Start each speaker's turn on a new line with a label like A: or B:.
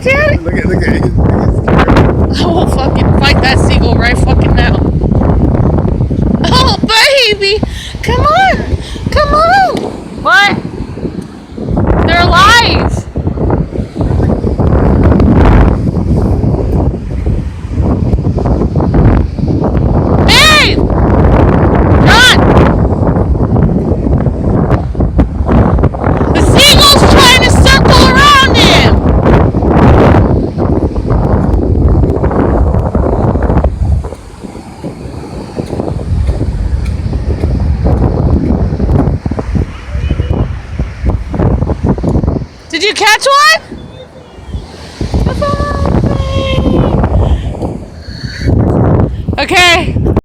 A: at Daddy.
B: Look at it.
A: I will fucking fight that seagull right fucking now. Oh, baby. Come on. Come on. What? They're alive. Hey! Run! The seagull's trying to circle around him. Did you catch one? Okay.